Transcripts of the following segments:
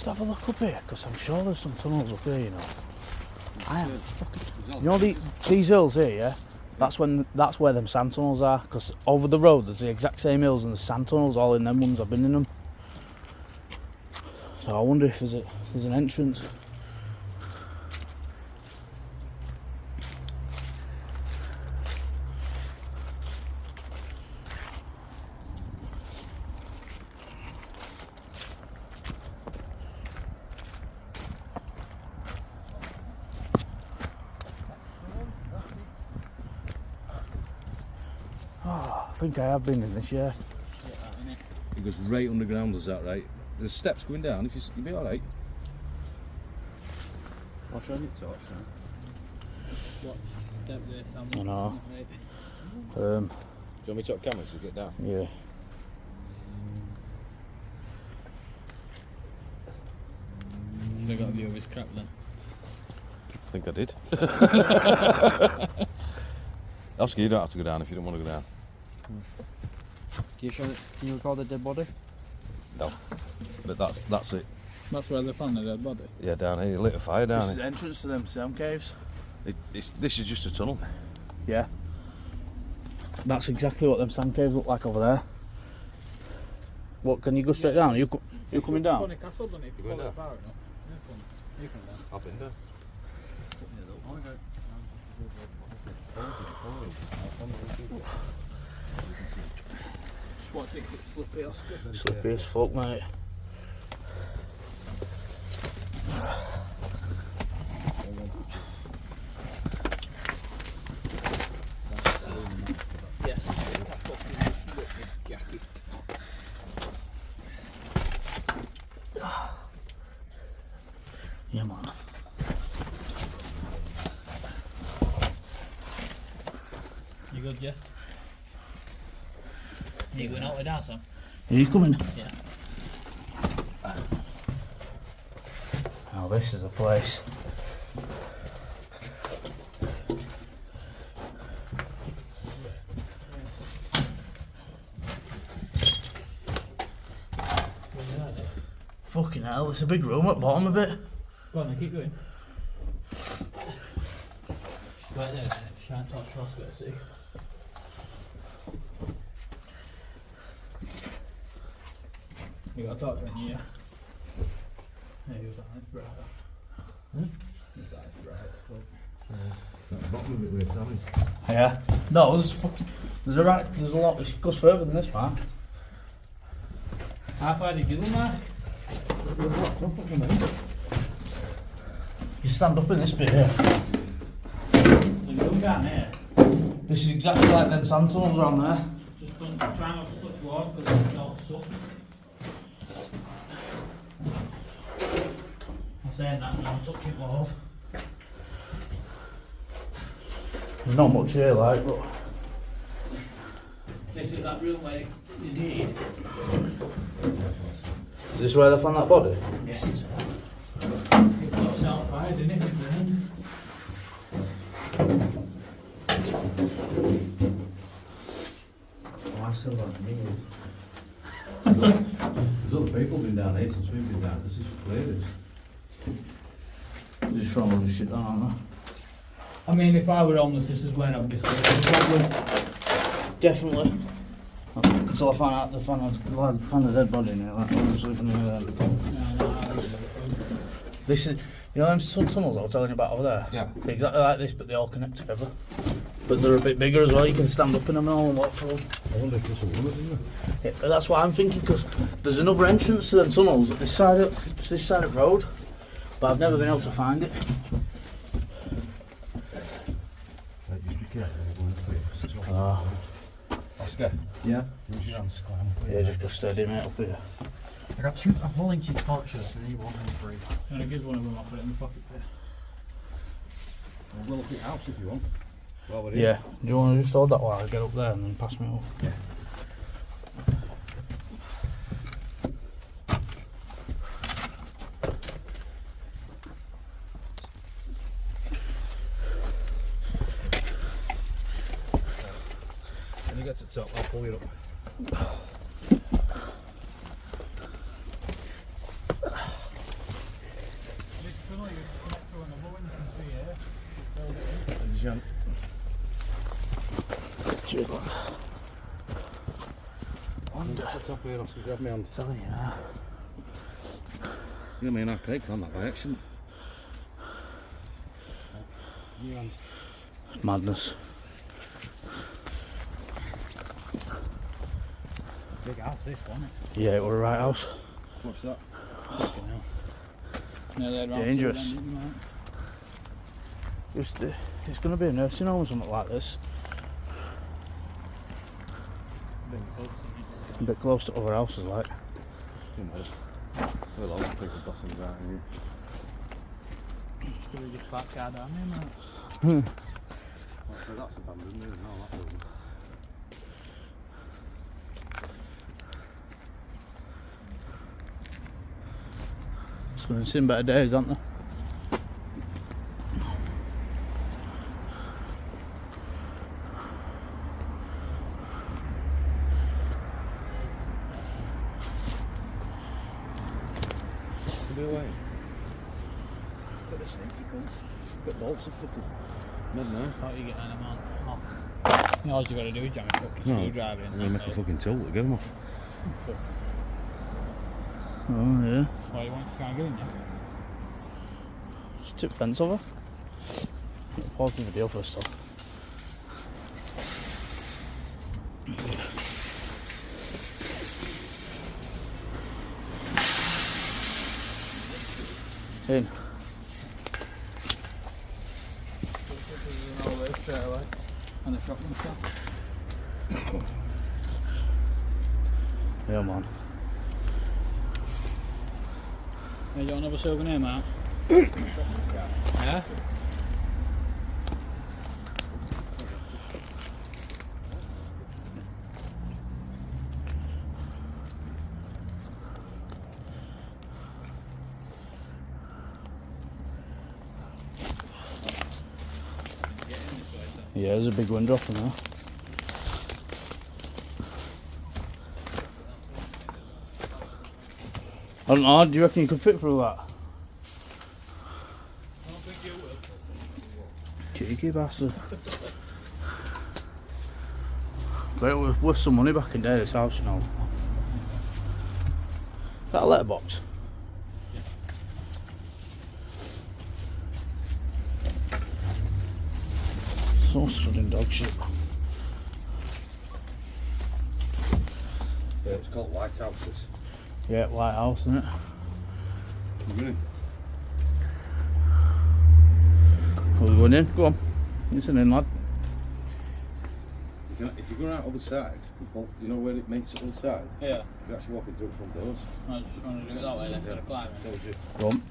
just have a look up here? Because I'm sure there's some tunnels up here, you know. I am fucking... You know these hills here, yeah? That's where them sand tunnels are. Because over the road there's the exact same hills and the sand tunnels all in them ones. I've been in them. So I wonder if there's an entrance. Oh, I think I have been in this, yeah. It goes right underground, does that, right? There's steps going down, you'll be alright. I'll try and get torch now. What step there, Sam? I know. Do you want me to top cameras to get down? Yeah. They got a view of his crap then. I think I did. Oscar, you don't have to go down if you don't want to go down. Can you record the dead body? No. But that's it. That's where they found the dead body? Yeah, down here. You lit a fire down This is here. the entrance to them sound caves. This is just a tunnel. Yeah. That's exactly what them sand caves look like over there. What, can you go straight down? Are you coming down? Funny castle, don't it? If you Going follow it down? far enough. You come down. I've been there. Just what thinks it's slippy, Oscar? Slippery as fuck, mate. Yes, I fucking just ripped my jacket. Yeah, man. You good, yeah? Are you going out with that, Sam? Are you coming? Yeah. Oh, this is a place. Fucking hell, there's a big room at the bottom of it. Go on then, keep going. Right there, shine torch for Oscar to see. You got a torch right here? Yeah, use that, it's brighter. Use that, it's bright, Bottom of it where it's having. Yeah. No, there's a lot, it goes further than this, man. How far did you go, Mark? You stand up in this bit here. You look down here. This is exactly like them sand tunnels around there. Just don't try not to touch walls because it's all soot. I'm saying that and I'm touching walls. There's not much here, like, but... This is that room where you did. Is this where they found that body? Yes, it's it got set on fire, didn't it? It burned. Oh, I still don't need it. There's other people been down here since we've been down. This is clear, this. They're just throwing all this shit down, aren't I mean, if I were homeless, this is where I'd be sleeping. they? Definitely. Until I find out they found a dead body in here, like, I'm sleeping in here then. This is, you know them tunnels I was telling you about over there? Yeah. They're exactly like this, but they all connect together. But they're a bit bigger as well, you can stand up in them and all and walk through them. I wonder if this will run it, isn't it? Yeah, but that's what I'm thinking, because there's another entrance to them tunnels at this side of the road, but I've never been able to find it. Right, just be careful when you're going through it, 'cause it's not Ah. Oscar, Yeah. use your hands to climb up Yeah, just go steady, mate, up here. I got two. I'm holding two torches and you want them free. And I give one of them, I'll put it in the pocket there. We'll look at the house if you want. While we're Yeah. Do you want to just hold that while I get up there and then pass me up? Yeah. When you get to the top, I'll pull you up. Cheers, lad. Wonder. Top here, Oscar, grab me hand. Telling you now. You know me and arcade on that by accident. New hand. Madness. Big house, this one. Yeah, it was a right house. What's that? Fucking hell. Nearly around Dangerous. to the end, It's going to be a nursing home or something like this. A bit close to other houses, like. You know. Well, I'll take the bottoms out of here. Just gonna just back car down here, mate. So that's abandoned, isn't it? No, that building. It's going to seem better days, aren't there? Be away. Got the sneaky cunts. Got bolts of fucking. Not now. Can't you get any man off? All you gotta do is jam a fucking screwdriver in. I'm gonna make a fucking tool to get them off. Oh, yeah. Why you want to try and get in there? Just tip fence over. Pause the video first, though. In. Straight away. And the shotgun shop. Yeah, man. Hey, you got another silver name out? Yeah? Yeah, there's a big window up in there. I don't know, do you reckon you could fit through that? I don't think you will. Cheeky bastard. But it was worth some money back in day, this house, you know. Is that a letterbox? So stood in dog shit. Yeah, it's called lighthouses. Yeah, white house, isn't it? Really? Are we going in? Go on. Listen in, lad. If you go out other side, you know where it meets the other side? Yeah. You can actually walk into the front doors. I was just trying to do it that way instead of climbing. Go on.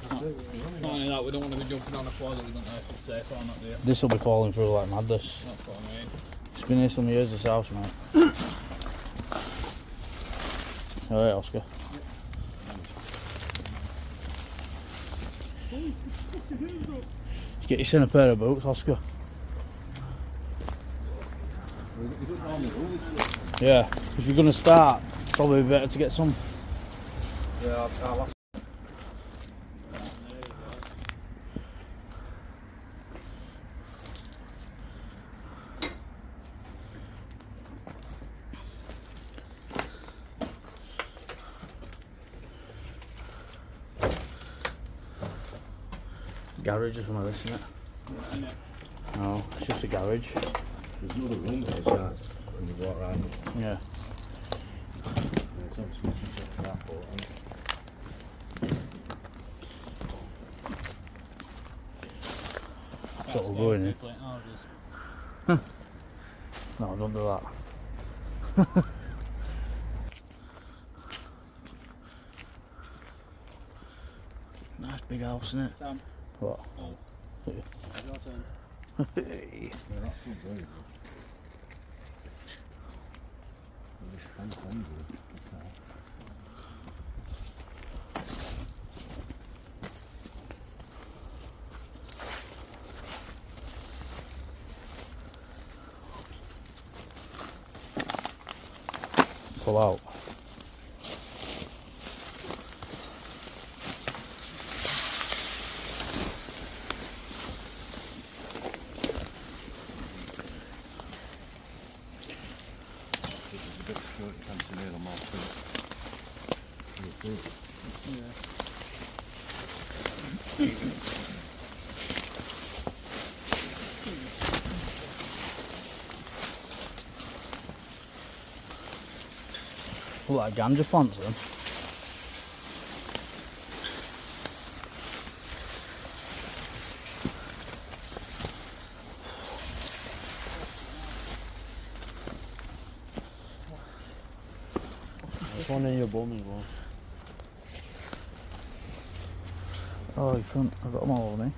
Not only that, we don't want to be jumping on a floor that we don't know if it's safe or not, do you? This will be falling through like mad, this. That's what I mean. It's been here some years, this house, mate. Alright, Oscar. Get yourself a pair of boots, Oscar. Yeah, if you're going to start, probably better to get some. Yeah, I'll Garage is one of this, isn't it? No, it's just a garage. There's another room on the side when you walk around. Yeah. It's obviously some crap, That's what we're going in. Houses. No, don't do that. Nice big house, isn't it? Sam. What? Oh. Yeah. Your turn. Hey. Yeah, that's not very good. Pull out. bit short, you can't see near them all through. Look like ganja plants then. There's one in your bum as well. Oh, you couldn't. I've got them all over me.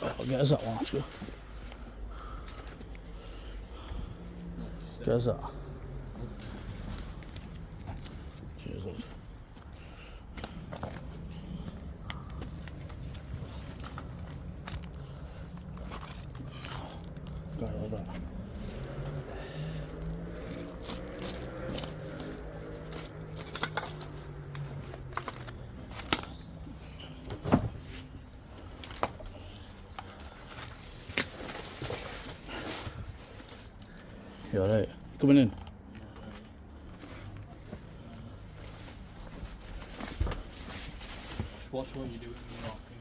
Oh, get us that one, let's go. Get us that. Cheers, lads. Got all that. You alright? Coming in? Just watch what you do when you're walking.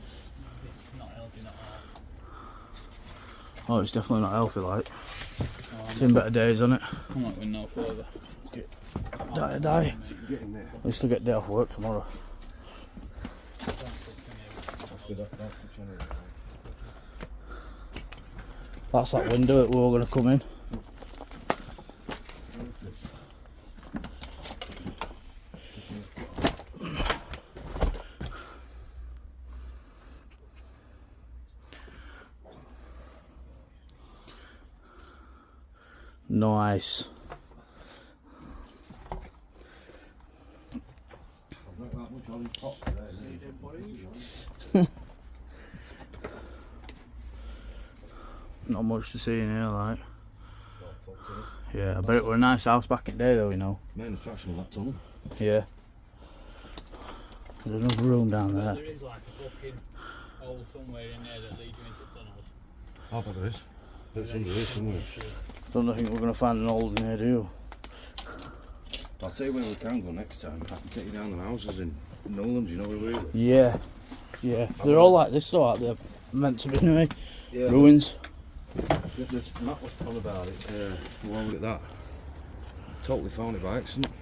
It's not healthy, not hard. Oh, it's definitely not healthy, like. Oh, Seen better days on it. I'm not going no further. Die. Get in there. At least I'll get day off work tomorrow. That's good, that's the generator. That's that window that we were going to come in. Nice. Not much to see in here, like. Yeah, I bet it were a nice house back in the day, though, you know. Main attraction of that tunnel. Yeah. There's another room down there. There is like a fucking hole somewhere in there that leads you into tunnels. Oh, but there is. There's under here somewhere. Don't think we're going to find an old in here, do you? I'll tell you where we can go next time. I can take you down the houses in Nolan, do you know where we live? Yeah. Yeah. They're all like this, though, like they're meant to be, anyway. Yeah. Ruins. Matt was on about it. Well, look at that. Totally found it by accident.